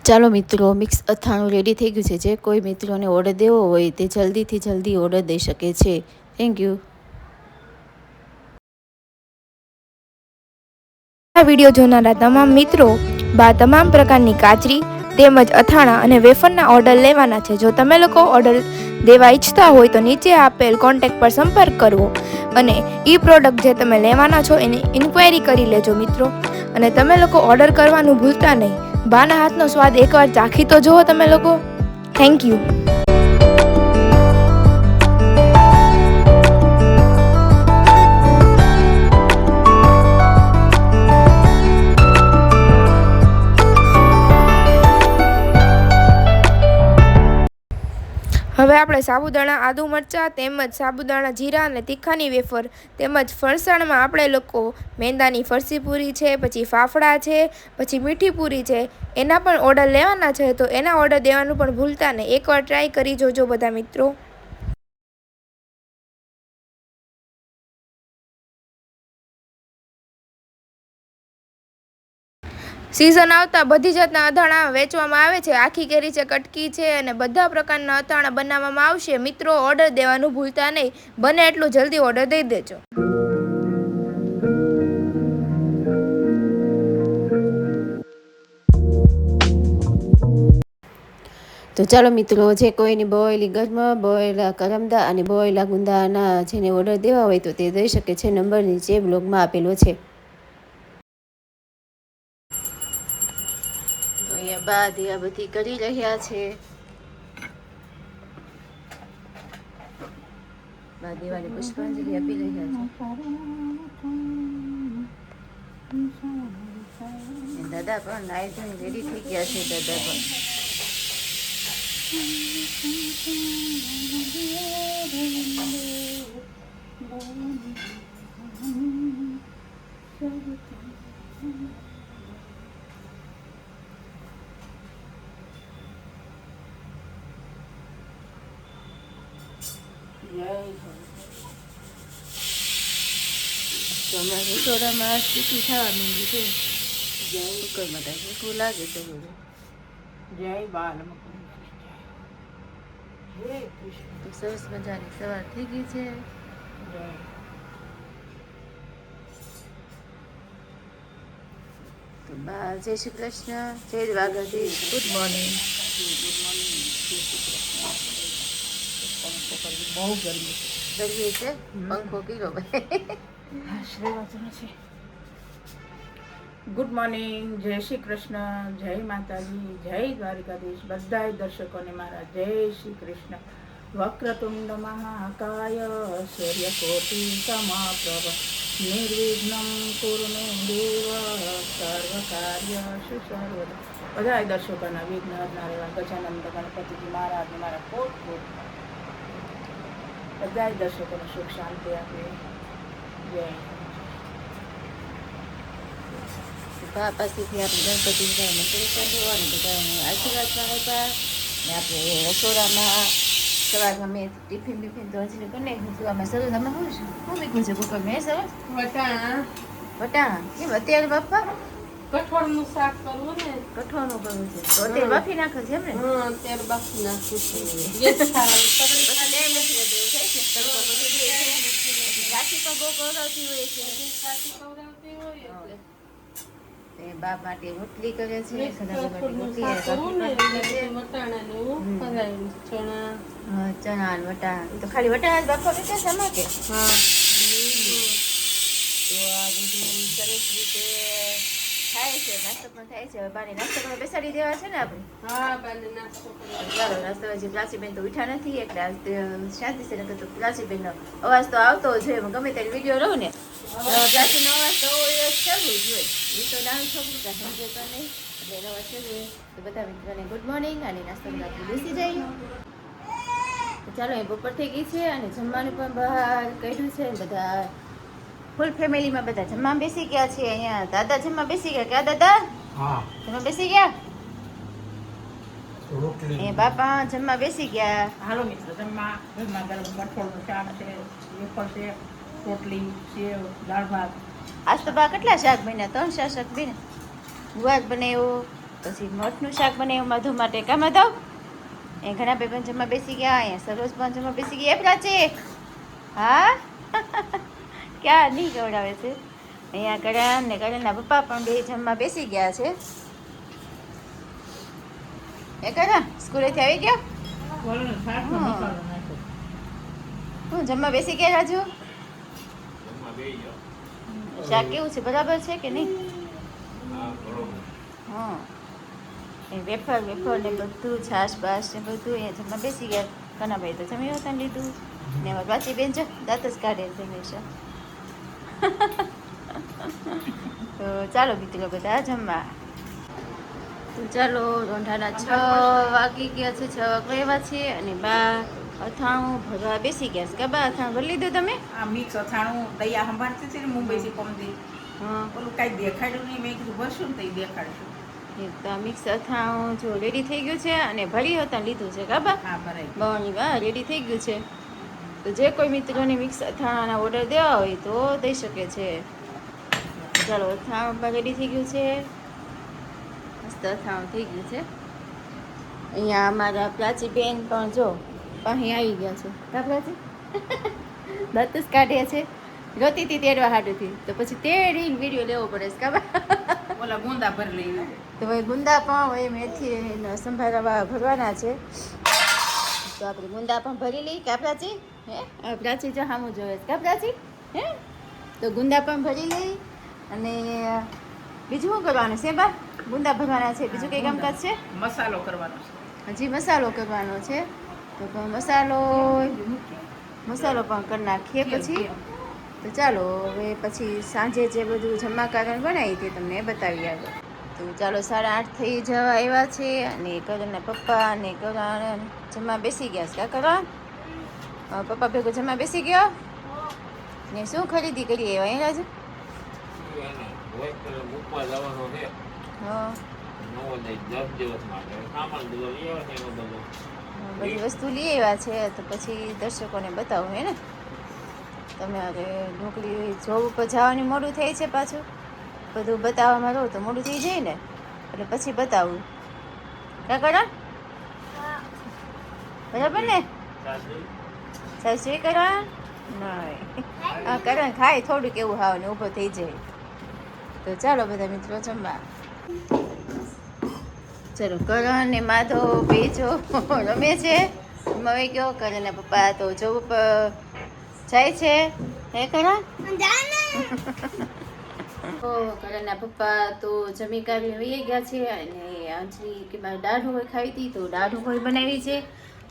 ચાલો મિત્રો, મિક્સ અથાણું રેડી થઈ ગયું છે. જે કોઈ મિત્રોને ઓર્ડર દેવો હોય તે જલ્દીથી જલ્દી ઓર્ડર દઈ શકે છે. Thank you. આ વિડીયો જોનારા તમામ મિત્રો તમામ પ્રકારની કાચરી તેમજ અથાણા અને વેફરના ઓર્ડર લેવાના છે. જો તમે લોકો ઓર્ડર દેવા ઈચ્છતા હોય તો નીચે આપેલ કોન્ટેક્ટ પર સંપર્ક કરવો અને એ પ્રોડક્ટ જે તમે લેવાના છો એની ઇન્ક્વાયરી કરી લેજો મિત્રો. અને તમે લોકો ઓર્ડર કરવાનું ભૂલતા નહીં. બાના હાથનો સ્વાદ એકવાર ચાખી તો જુઓ તમે લોકો. Thank you. હવે આપણે સાબુદાણા આદુ મરચાં તેમજ સાબુદાણા જીરા અને તીખાની વેફર તેમજ ફરસાણમાં આપણે લોકો મેંદાની ફરસી પૂરી છે, પછી ફાફડા છે, પછી મીઠી પૂરી છે, એના પણ ઓર્ડર લેવાના છે. તો એના ઓર્ડર દેવાનું પણ ભૂલતા નહીં. એકવાર ટ્રાય કરી જોજો બધા મિત્રો. સિઝન આવતા બધી જાતના અથાણા વેચવામાં આવે છે. આખી કેરી છે, કટકી છે અને બધા પ્રકારના અથાણા બનાવવામાં આવશે. મિત્રો ઓર્ડર દેવાનું ભૂલતા નહીં. બને એટલું જલ્દી ઓર્ડર દઈ દેજો. તો ચાલો મિત્રો, જે કોઈની બોયેલી ગરમા, બોયેલા કરમદા અને બોયેલા ગુંદાના જેને ઓર્ડર દેવા હોય તો તે દઈ શકે છે. નંબર નીચે બ્લોગમાં આપેલો છે. તો અહીંયા બા દિયા બધી કરી રહ્યા છે. બા દેવાને પુષ્પાંજલિ આપી રહ્યા છે. દાદા પણ નાઈ ધોઈને રેડી થઈ ગયા છે. દાદા પણ હમણાં રસોડામાં સ્થિતિ થવા માંડી છે. કુકરમાં કાંઈ ભૂખું લાગે છે. જય બાલ તો સરસ મજાની સવાર થઈ ગઈ છે. તો બા જય શ્રી કૃષ્ણ, જય દ્વારકાધીશ, ગુડ મોર્નિંગ. બહુ ગરમી છે. પંખો કીધો છે. ગુડ મોર્નિંગ, જય શ્રી કૃષ્ણ, જય માતાજી, જય દ્વારકાધીશ. બધાય દર્શકોને મારા જય શ્રી કૃષ્ણ. વક્રતુંડ મહાકાય સૂર્યકોટિ સમપ્રભ નિર્વિઘ્નમ કુરુ મે દેવ સર્વ કાર્યશુ સર્વદા. બધાય દર્શકોના વિઘ્ન હરનાર એવા ગજાનંદ ગણપતિજી મહારાજને મારા કોટ કોટ બધાય દર્શકોને સુખ શાંતિ આપે. જય બા પાસેથી આપણે ગણપતિ મંત્ર જોવાનું બધાને આશીર્વાદ પણ આપ્યા. ને આપણે રસોડામાં સવારમાં મેં ટિફિન તો હજી કરી નાખ્યું હતું. આમાં સરસ અમે શું મીઠું છે કુકર મેં સરસ વટાણા કેમ અત્યારે બાપા કઠોળનું શાક કરવું ને, કઠોળનું કરવું છે તો અત્યારે બાફી નાખે છે એમ ને? અત્યારે બાફી નાખું છું. રાશી પણ બહુ કરાવતી હોય છે. બા માટે રોટલી કરે છે, ચણા વટાણા તો ખાલી વટાણા જ બાફવા બેઠા છે આમાં કે? હા. તો આ બધું સરસ રીતે થાય છે. નાસ્તો પણ થાય છે. હવે બાને નાસ્તો કરવા બેસાડી દેવા છે ને આપણે? હા, બાને નાસ્તો ચાલો નાસ્તો. હજી પ્લાસીબેન તો ઉઠા નથી એટલે શાંતિ છે. નકર તો પ્લાસીબેનનો અવાજ તો આવતો જ હોય. ગમે ત્યારે વિડીયો રહું ને પ્લાસીનો અવાજ તો ચાલુ જ હોય. એ તો નાનું છોકરું કાંઈ સમજે તો નહીં. એટલે નવા છે તો બધા મિત્રોને ગુડ મોર્નિંગ અને નાસ્તામાં આપણે બેસી જઈએ. તો ચાલો એ બપોર થઈ ગઈ છે અને જમવાનું પણ બહાર કાઢ્યું છે. બધા ફૂલ ફેમિલીમાં બધા જમવા બેસી ગયા છે. અહીંયા દાદા જમવા બેસી ગયા. ક્યાં દાદા? હા જમવા બેસી ગયા? રોટલી એ બાપા જમવા બેસી ગયા. હાલો મિત્રો, જમવા ઘરમાં ગરમ કઠોળનું શાક છે, વેફર છે, રોટલી, સેવ, દાળ ભાત. આજ તો બા કેટલા શાક બન્યા? 3 શાક બન્યા. ગુવાર બનાવ્યું, પછી મઠનું શાક બનાવ્યું માધવ માટે. કા માધવ? એ ઘણા ભાઈ પણ જમવા બેસી ગયા. અહીંયા સરોજ પણ જમવા બેસી ગયા. એ પ્રાચી હા ક્યાં નહીં ગવડાવે છે. અહીંયા કરણ ને કરણના પપ્પા પણ બે જમવા બેસી ગયા છે. એ કરણ સ્કૂલેથી આવી ગયો? વળીને શાકનો હા. મસાલો નાખ્યો. હું જમવા બેસી ગયા રાજુ? શાક કેવું છે? બરાબર છે કે નહીં? હા એ વેફર ને બધું છાશ બાશ ને બધું અહીંયા જમવા બેસી ગયા. કનાભાઈ તો જમી હતા લીધું ને અમારી પાછી બેન જો દાંત જ કાઢે છે હંમેશા. તો ચાલો મિત્રો બધા જમવા. તો ચાલો રોંઢાના 6 વાગી ગયા છે. 6 વાગ્યા છે અને બા અથાણું ભરવા બેસી ગયા છે. કે બા અથાણું ભરી લીધું તમે? આ મિક્સ અથાણું દયા સંભાળતી હતી ને મુંબઈથી કોમથી. હા ઓલું કાંઈ દેખાડ્યું નહીં. મેં કીધું ભરશું ને તો ઈ દેખાડશું. મિક્સ અથાણું જો રેડી થઈ ગયું છે અને ભરી હતા લીધું છે. કાબા હા ભરાઈ ગયું. બાવાની વાહ રેડી થઈ ગયું છે. તો જે કોઈ મિત્રોને મિક્સ અથાણાના ઓર્ડર દેવા હોય તો દઈ શકે છે. ચાલો અથાણું પણ રેડી થઈ ગયું છે. મસ્ત અથાણું થઈ ગયું છે. અહીંયા અમારા પ્રાચી બેન પણ જો અહીં આવી ગયા છે. કા પ્રાચી દાંત જ કાઢે છે. રોતી હતી તેડવા હાટુથી તો પછી તેડીને વિડીયો લેવો પડે છે. કાબા ઓલા ગુંદા ભરી લઈને. તો ભાઈ ગુંદા પણ હોય મેથી સંભાળવા ભરવાના છે. તો આપણે ગુંદા પણ ભરી લઈએ. કા પ્રાચી? હે પ્રાચી જો સામું જોવે છે. કા પ્રાચી? હે તો ગુંદા પણ ભરી લઈ અને બીજું શું કરવાનું છે બા? ગુંદા ભરવાના છે. બીજું કંઈ કામકાજ છે? મસાલો કરવાનો છે. હજી મસાલો કરવાનો છે. તો પણ મસાલો પણ કરી નાખીએ પછી. તો ચાલો હવે પછી સાંજે જે બધું જમવા કારણ બનાવી તે તમને બતાવી આગળ. તો ચાલો 8:30 થઈ જવા આવ્યા છે અને કરણના પપ્પા અને કરણ જમવા બેસી ગયા છે. કા કરણ? પપ્પા ભેગો જમવા બેસી ગયો ને શું ખરીદી કરી આવ્યા? અહીં રાજુ? મૂકવા જવાનો છે હા 10 દિવસ માટે સામાન બધો લઈ આવ્યો છે. એનો બધો બધી વસ્તુ લઈ આવ્યા છે તો પછી દર્શકોને બતાવું હે ને. તમે હવે નોકરી જોબ ઉપર જવાની મોડું થાય છે પાછું. બધું બતાવવામાં રહો તો મોડું થઈ જાય ને એટલે પછી બતાવું. કા કરણ? બરાબર ને? સાસુ કરણ નહીં કરણ ખાય થોડુંક એવું હાવ ને ઊભો થઈ જાય. તો ચાલો બધા મિત્રો જમવા. ચલો કરણ ને માધવ બે જો રમે છે. હવે ગયો કરણના પપ્પા તો જોબ ઉપર જાય છે. હે કરણ? કરણના પપ્પા તો જમી કાઢી વહી ગયા છે અને અંજલી કે મારે દાળ ઢોકળી ખાવી હતી તો દાળ ઢોકળી બનાવી છે.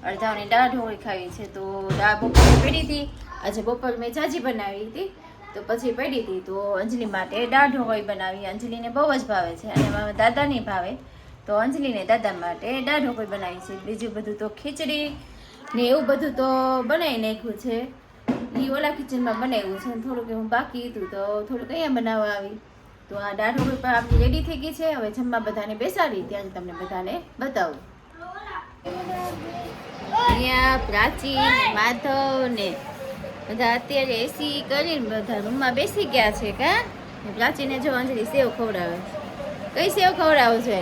અડધાઓને દાળ ઢોકળી ખાવી છે તો દાળ બપોરે પડી હતી. આજે બપોર મેં જાજી બનાવી હતી તો પછી પડી હતી તો અંજલી માટે દાળ ઢોકળી બનાવી. અંજલીને બહુ જ ભાવે છે અને મારા દાદાને ભાવે તો અંજલીને દાદા માટે દાળ ઢોકળી બનાવી છે. બીજું બધું તો ખીચડી ને એવું બધું તો બનાવી નાખ્યું છે. એ ઓલા કિચનમાં બનાવ્યું છે થોડુંક હું બાકી હતું તો થોડુંક અહીંયા બનાવવા આવી. તો આ દાળ ઢોકળી પણ આપણી રેડી થઈ ગઈ છે. હવે જમવા બધાને બેસાડી ત્યારે તમને બધાને બતાવું. અહીંયા પ્રાચી માધવ ને બધા અત્યારે એસી કરીને બધા રૂમમાં બેસી ગયા છે. કા પ્રાચીને જો અંજલી સેવ ખવડાવે. કઈ સેવ ખવડાવો છો?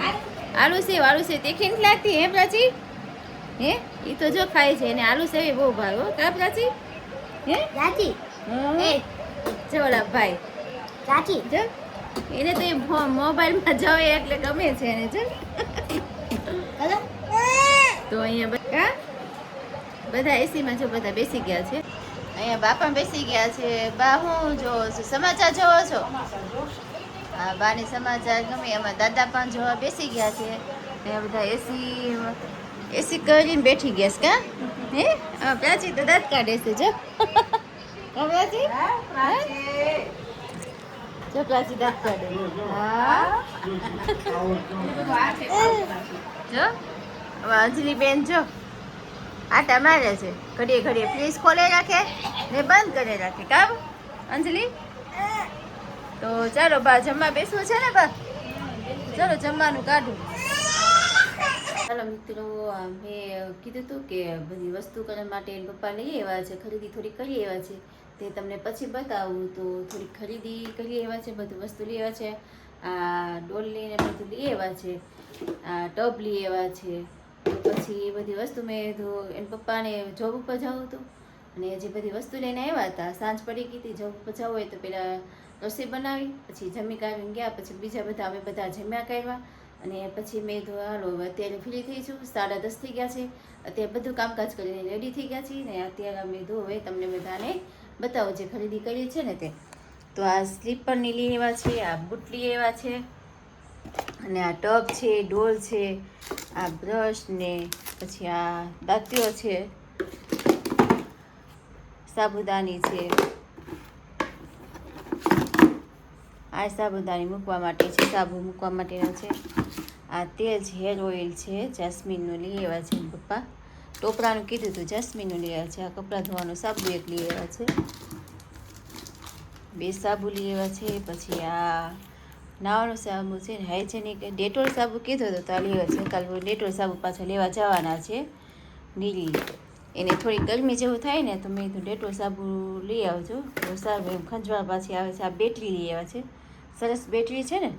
આલુ સેવ તીખી નથી લાગતી હે પ્રાચી? હે એ તો જો ખાય છે એને આલુ સેવ બહુ ભાવે. કા પ્રાચી? હે પ્રાચી? જો ઓલા ભાઈ પ્રાચી જો એને તો મોબાઈલમાં જોવે એટલે ગમે છે એને જો. તો અહીંયા બધા એસીમાં જો બધા બેસી ગયા છે. અહીંયા બાપા બેસી ગયા છે. બા હું જોવો છો? સમાચાર જોવો છો? હા બાને સમાચાર ગમે. એમાં દાદા પણ જોવા બેસી ગયા છે. અહીંયા બધા એસી કરીને બેઠી ગયા છે. કા હે પ્રાચી તો દાંત કાઢે છે જો. પ્રાચી ચોકલા સીધા કરે હા જો હવે અંજલિ બેન જો આટા મારે છે ઘડીએ ઘડીએ ફ્રીજ ખોલે રાખે ને બંધ કરે રાખે કામ અંજલિ તો ચાલો બા જમવા બેસવું છે ને બા ચાલો જમવાનું કાઢું ચાલો મિત્રો મેં કીધું હતું કે બધી વસ્તુ કરવા માટે પપ્પા લઈ આવ્યા છે ખરીદી થોડી કરી આવ્યા છે તે તમને પછી બતાવું તો થોડી ખરીદી કરી આવ્યા છે બધું વસ્તુ લઈ આવ્યા છે આ ડોલ લઈને બધું લઈ આવ્યા છે આ ટબ લઈ આવ્યા છે તો પછી એ બધી વસ્તુ મેં તો એના પપ્પાને જોબ ઉપર જવું હતું અને જે બધી વસ્તુ લઈને આવ્યા હતા સાંજ પડી ગઈ હતી જોબ ઉપર જવું હોય તો પહેલાં રસોઈ બનાવી પછી જમી કાઢીને ગયા પછી બીજા બધા અમે બધા જમ્યા કાઢ્યા અને પછી મેં તો હાલો અત્યારે ફ્રી થઈ છું 10:30 થઈ ગયા છે અત્યારે બધું કામકાજ કરીને રેડી થઈ ગયા છીએ ને અત્યારે અમે હવે તમને બધાને બતાવો જે ખરીદી કરી છે ને તે તો આ સ્લીપરની લઈ એવા છે આ બૂટ લઈ એવા છે અને આ ટબ છે ડોલ છે આ બ્રશ ને પછી આ દાંતીઓ છે સાબુદાની છે આ સાબુદાની મૂકવા માટે છે સાબુ મૂકવા માટેનો છે આ તેલ છે હેર ઓઇલ છે જાસ્મીનનું લઈ આવ્યા છે પપ્પા ટોપરાનું કીધું હતું જાસ્મીનનું લઈ આવ્યા છે આ કપડાં ધોવાનું સાબુ એક લઈ આવ્યા છે 2 સાબુ લઈ આવ્યા છે પછી આ નાવાનું સાબુ છે ને હાઇજેનિક ડેટોલ સાબુ કીધો હતો તો આ લેવા છે કાલે ડેટોલ સાબુ પાછા લેવા જવાના છે નીલી એને થોડી ગરમી જેવું થાય ને તો મેં તો ડેટોલ સાબુ લઈ આવજો તો સારું એમ ખંજવાળ પાછી આવે છે આ બેટરી લઈ આવ્યા છે સરસ બેટરી છે ને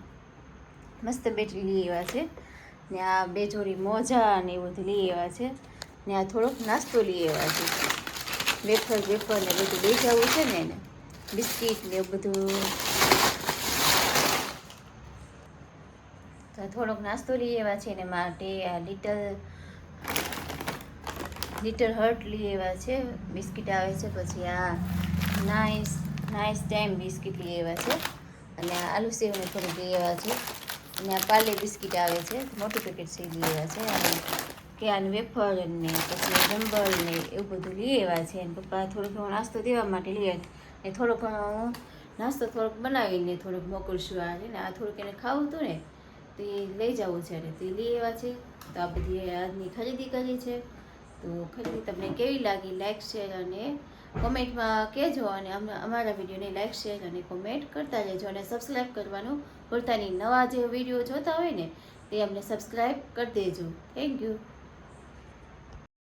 મસ્ત બેટરી લઈ આવ્યા છે ને આ 2 જોડી મોજા ને એવું બધું લઈ આવ્યા છે ને આ થોડોક નાસ્તો લઈ આવ્યા છે વેફર ને બધું લઈ જવું છે ને એને બિસ્કીટ ને એવું બધું તો થોડોક નાસ્તો લઈ આવ્યા છે એને માટે આ લિટલ હર્ટ લઈ આવ્યા છે બિસ્કીટ આવે છે પછી આ નાઇસ ટાઈમ બિસ્કીટ લઈ આવ્યા છે અને આ આલુ સેવને થોડુંક લઈ આવ્યા છે અને આ પાર્લે બિસ્કીટ આવે છે મોટું પેકેટ છે લઈ આવ્યા છે અને કે આનું વેફર ને પછી રંબલ ને એવું બધું લઈ આવ્યા છે અને પપ્પા થોડો ઘણો નાસ્તો દેવા માટે લઈ આવ્યા ને થોડો ઘણો નાસ્તો થોડોક બનાવીને થોડોક મોકલશું આ ને આ થોડુંક એને ખાવું હતું ને તે લઈ જવું છે અને તે લઈ આવ્યા છે તો આ બધી આજની ખરીદી કરી છે તો ખરીદી તમને કેવી લાગી લાઈક શેર અને કોમેન્ટમાં કહેજો અને અમારા વિડીયોને લાઈક શેર અને કોમેન્ટ કરતા રહેજો અને સબસ્ક્રાઈબ કરવાનું ભૂલતા નહીં નવા જે વિડીયો જોતા હોય ને તે અમને સબસ્ક્રાઈબ કરી દેજો થેન્ક યુ